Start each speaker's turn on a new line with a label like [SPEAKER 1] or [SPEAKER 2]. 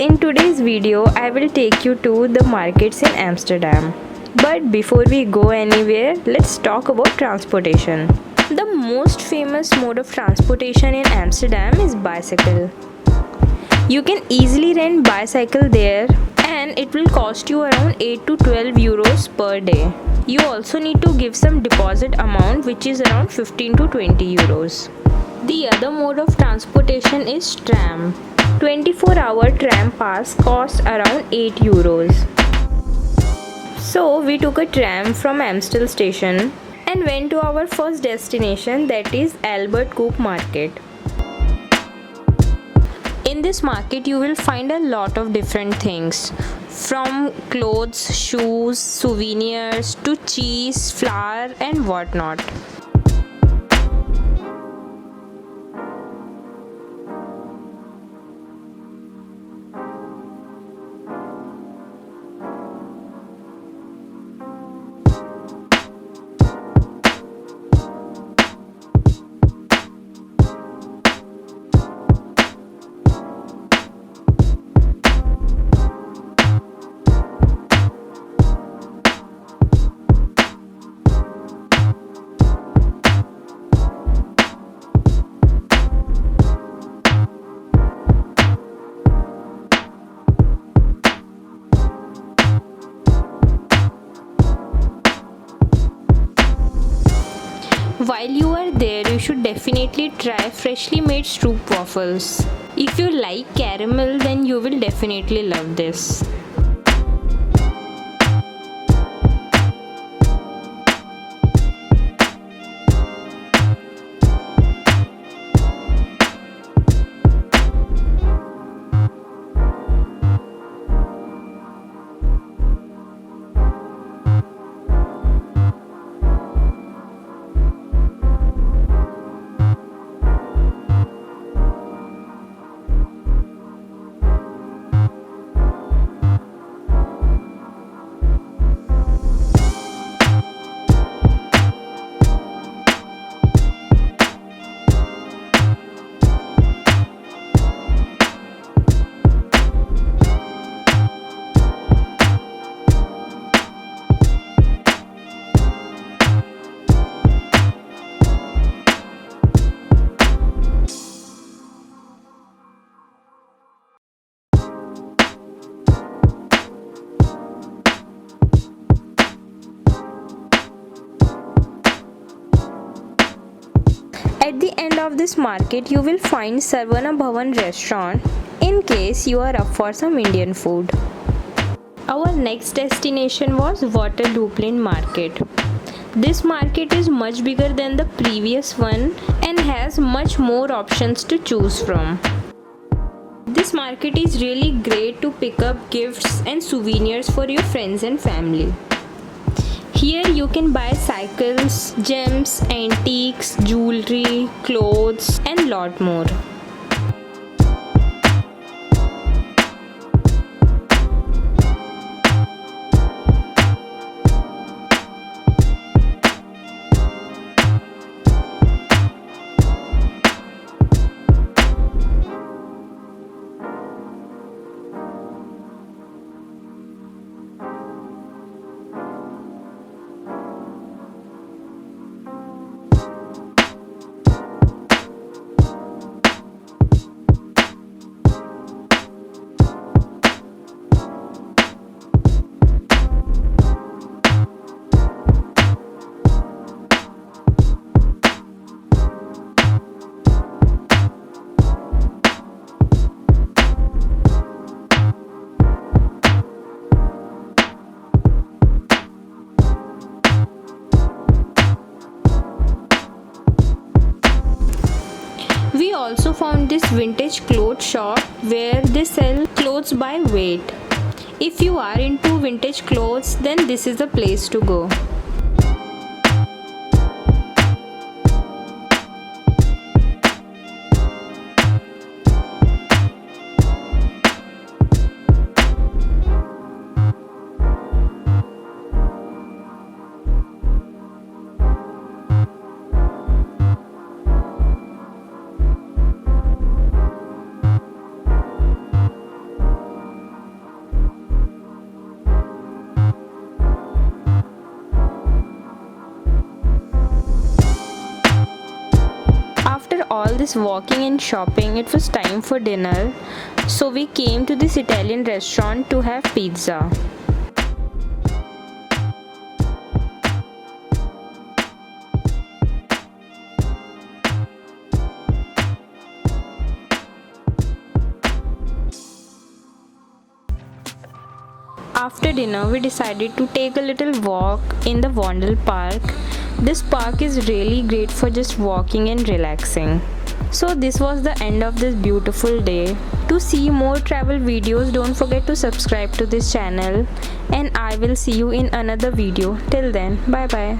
[SPEAKER 1] in today's video, I will take you to the markets in Amsterdam. But before we go anywhere, let's talk about transportation. The most famous mode of transportation in Amsterdam is bicycle. You can easily rent bicycle there and it will cost you around 8 to 12 euros per day. You also need to give some deposit amount which is around 15 to 20 euros. The other mode of transportation is tram. 24-hour tram pass costs around 8 euros. So we took a tram from Amstel station and went to our first destination, that is Albert Koop market. In this market you will find a lot of different things, from clothes, shoes, souvenirs to cheese, flour and whatnot. While you are there, you should definitely try freshly made stroop waffles. If you like caramel, then you will definitely love this. At the end of this market, you will find Sarvana Bhavan restaurant in case you are up for some Indian food. Our next destination was Waterlooplien market. This market is much bigger than the previous one and has much more options to choose from. This market is really great to pick up gifts and souvenirs for your friends and family. Here you can buy cycles, gems, antiques, jewelry, clothes and lot more. We also found this vintage clothes shop where they sell clothes by weight. If you are into vintage clothes, then this is the place to go. this walking and shopping, it was time for dinner. So we came to this Italian restaurant to have pizza. After dinner, we decided to take a little walk in the Vondel Park. This park is really great for just walking and relaxing. So this was the end of this beautiful day. To see more travel videos, don't forget to subscribe to this channel, and I will see you in another video. Till then, bye bye.